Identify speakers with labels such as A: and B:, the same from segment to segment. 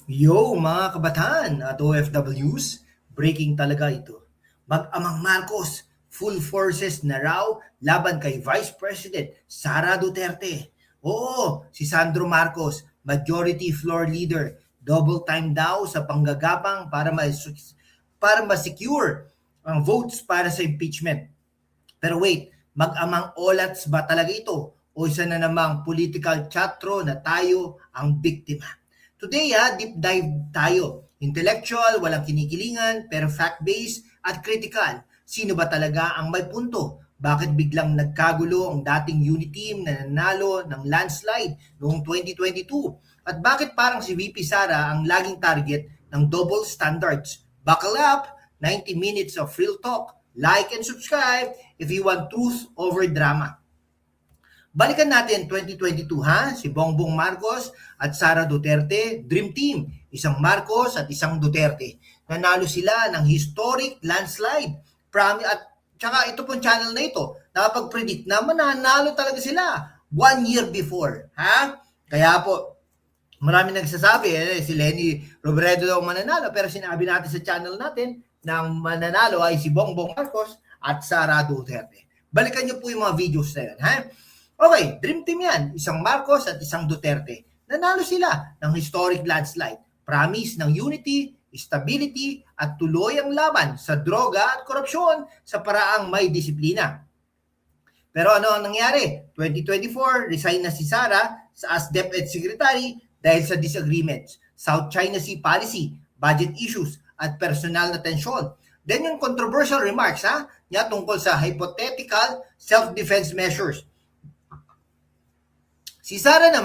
A: Yo mga kabataan at OFWs, breaking talaga ito. Mag-amang Marcos, full forces na raw laban kay Vice President Sara Duterte. Oo, si Sandro Marcos, majority floor leader, double time daw sa panggagapang para ma-secure ang votes para sa impeachment. Pero wait, mag-amang olats ba talaga ito? O isa na namang political chatro na tayo ang biktima? Today deep dive tayo. Intellectual, walang kinikilingan, pero fact-based at critical. Sino ba talaga ang may punto? Bakit biglang nagkagulo ang dating unity team na nanalo ng landslide noong 2022? At bakit parang si VP Sara ang laging target ng double standards? Buckle up! 90 minutes of real talk. Like and subscribe if you want truth over drama. Balikan natin 2022 si Bongbong Marcos at Sara Duterte, Dream Team, isang Marcos at isang Duterte. Nanalo sila ng historic landslide. At tsaka ito pong channel na ito, nakapag-predict na mananalo talaga sila 1 year before. Kaya po, marami nagsasabi, si Lenny Robredo daw mananalo, pero sinabi natin sa channel natin na mananalo ay si Bongbong Marcos at Sara Duterte. Balikan niyo po yung mga videos na yan. Okay, dream team yan. Isang Marcos at isang Duterte. Nanalo sila ng historic landslide. Promise ng unity, stability at tuloy ang laban sa droga at korupsyon sa paraang may disiplina. Pero ano ang nangyari? 2024, resign na si Sara as DepEd Secretary dahil sa disagreements, South China Sea policy, budget issues, at personal na tensyon. Then yung controversial remarks niya tungkol sa hypothetical self-defense measures. Si Sandro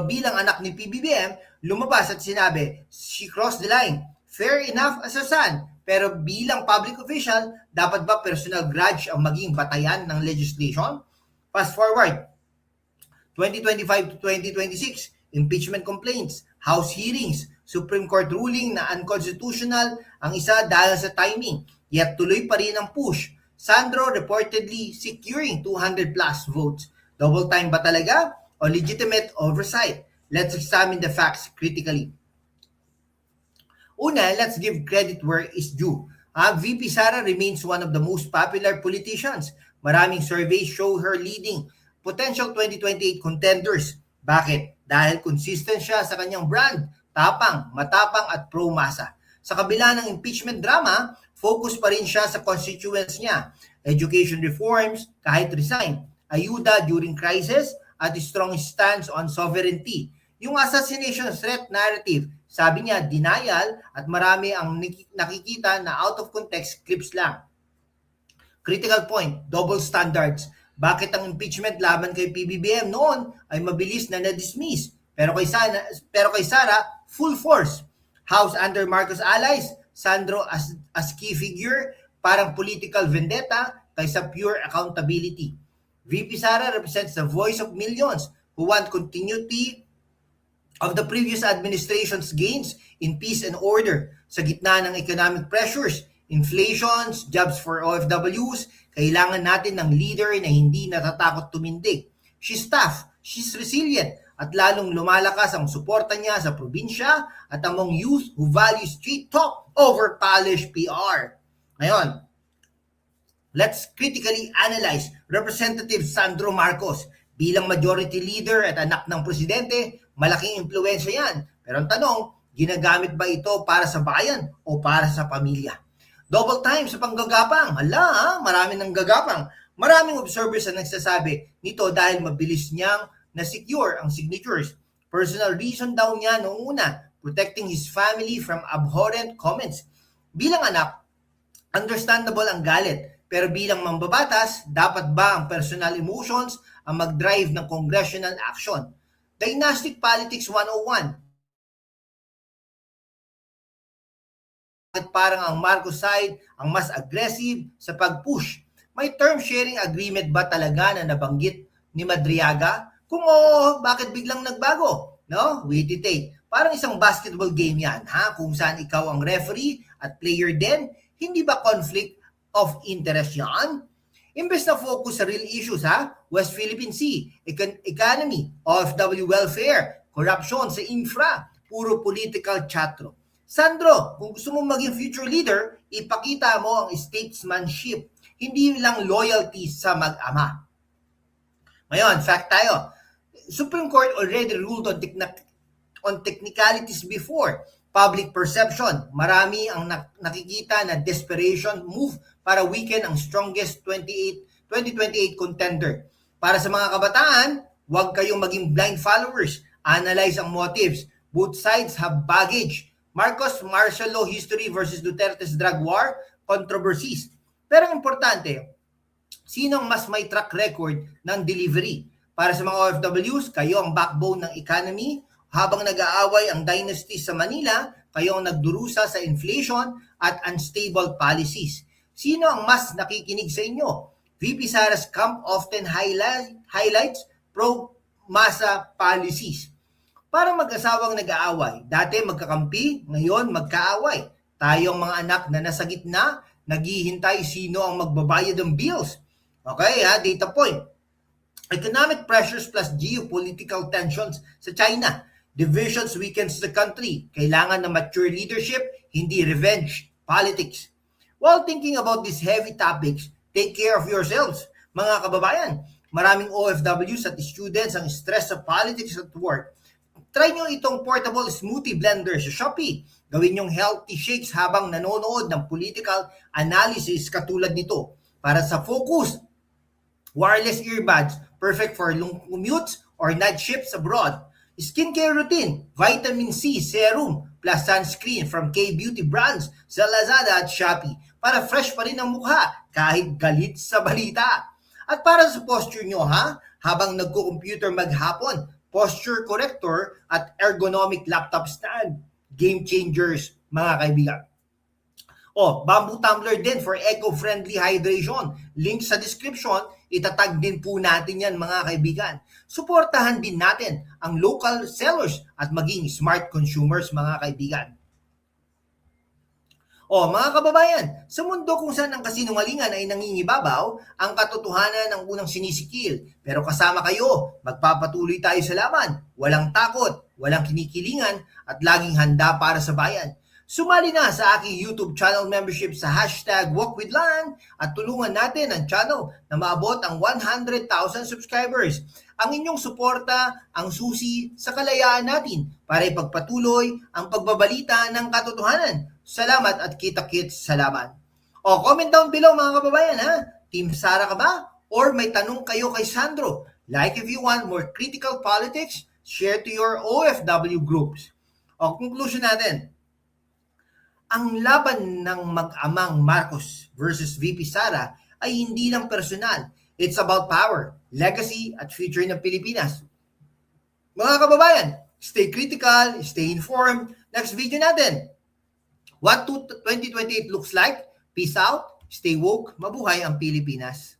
A: bilang anak ni PBBM, lumabas at sinabi, she crossed the line. Fair enough as a son, pero bilang public official, dapat ba personal grudge ang maging batayan ng legislation? Fast forward, 2025 to 2026, impeachment complaints, House hearings, Supreme Court ruling na unconstitutional ang isa dahil sa timing, yet tuloy pa rin ang push. Sandro reportedly securing 200 plus votes. Double time ba talaga o legitimate oversight? Let's examine the facts critically. Una, let's give credit where is due. VP Sara remains one of the most popular politicians. Maraming surveys show her leading potential 2028 contenders. Bakit? Dahil consistent siya sa kanyang brand, tapang, matapang at pro-masa. Sa kabila ng impeachment drama, focus pa rin siya sa constituents niya. Education reforms, kahit resign, ayuda during crisis, at strong stance on sovereignty. Yung assassination threat narrative, sabi niya denial at marami ang nakikita na out of context clips lang. Critical point, double standards. Bakit ang impeachment laban kay PBBM noon ay mabilis na na-dismiss? Pero kay Sara, full force. House under Marcos allies, Sandro as key figure, parang political vendetta kaysa pure accountability. VP Sara represents the voice of millions who want continuity of the previous administration's gains in peace and order sa gitna ng economic pressures, inflations, jobs for OFWs. Kailangan natin ng leader na hindi natatakot tumindig. She's tough, she's resilient, at lalong lumalakas ang suporta niya sa probinsya at among youth who value street talk over polished PR. Ngayon, let's critically analyze Representative Sandro Marcos. Bilang majority leader at anak ng presidente, malaking impluwensya yan. Pero ang tanong, ginagamit ba ito para sa bayan o para sa pamilya? Double time sa panggagapang. Marami ng gagapang. Maraming observers ang nagsasabi nito dahil mabilis niyang na-secure ang signatures. Personal reason daw niya noong una, protecting his family from abhorrent comments. Bilang anak, understandable ang galit. Pero bilang mambabatas, dapat ba ang personal emotions ang mag-drive ng congressional action? Dynastic Politics 101. At parang ang Marcos side ang mas aggressive sa pag-push. May term sharing agreement ba talaga na nabanggit ni Madriaga? Kung oo, bakit biglang nagbago? No? Wait. Parang isang basketball game yan, kung saan ikaw ang referee at player din. Hindi ba conflict of interest yan? Imbes na focus sa real issues West Philippine Sea, economy, OFW welfare, corruption sa infra, puro political chatro. Sandro, kung gusto mong maging future leader, ipakita mo ang statesmanship, hindi lang loyalty sa mag-ama. Ngayon, fact tayo. Supreme Court already ruled on technicalities before. Public perception. Marami ang nakikita na desperation move para weaken ang strongest 2028 contender. Para sa mga kabataan, huwag kayong maging blind followers. Analyze ang motives. Both sides have baggage. Marcos martial law history versus Duterte's drug war, controversies. Pero ang importante, sinong mas may track record ng delivery? Para sa mga OFWs, kayo ang backbone ng economy. Habang nag-aaway ang dynasty sa Manila, kayo ang nagdurusa sa inflation at unstable policies. Sino ang mas nakikinig sa inyo? VP Sara's camp often highlights pro-masa policies. Parang mag-asawang nag-aaway. Dati magkakampi, ngayon magkaaway. Tayong mga anak na nasa gitna, naghihintay sino ang magbabayad ng bills. Okay ha, data point. Economic pressures plus geopolitical tensions sa China. Divisions weakens the country. Kailangan ng mature leadership, hindi revenge politics. While thinking about these heavy topics, take care of yourselves, mga kababayan. Maraming OFWs at students ang stress sa politics at work. Try nyo itong portable smoothie blender sa Shopee. Gawin yung healthy shakes habang nanonood ng political analysis katulad nito. Para sa focus, wireless earbuds, perfect for long commutes or night shifts abroad. Skincare routine, vitamin C serum plus sunscreen from K-Beauty brands sa Lazada at Shopee para fresh pa rin ang mukha kahit galit sa balita. At para sa posture nyo habang nagko-computer maghapon, posture corrector at ergonomic laptop stand. Game changers, mga kaibigan. Bamboo tumbler din for eco-friendly hydration. Link sa description, itatag din po natin yan mga kaibigan. Suportahan din natin ang local sellers at maging smart consumers mga kaibigan. Mga kababayan, sa mundo kung saan ang kasinungalingan ay nangingibabaw, ang katotohanan ang unang sinisikil. Pero kasama kayo, magpapatuloy tayo sa laban. Walang takot, walang kinikilingan, at laging handa para sa bayan. Sumali na sa aking YouTube channel membership sa #WalkWithLan at tulungan natin ang channel na maabot ang 100,000 subscribers. Ang inyong suporta ang susi sa kalayaan natin para ipagpatuloy ang pagbabalita ng katotohanan. Salamat at kita-kits sa laban. Comment down below mga kababayan Team Sara ka ba? Or may tanong kayo kay Sandro? Like if you want more critical politics, share to your OFW groups. Conclusion natin. Ang laban ng mag-amang Marcos versus VP Sara ay hindi lang personal. It's about power, legacy, at future ng Pilipinas. Mga kababayan, stay critical, stay informed. Next video natin. What 2028 looks like? Peace out, stay woke, mabuhay ang Pilipinas.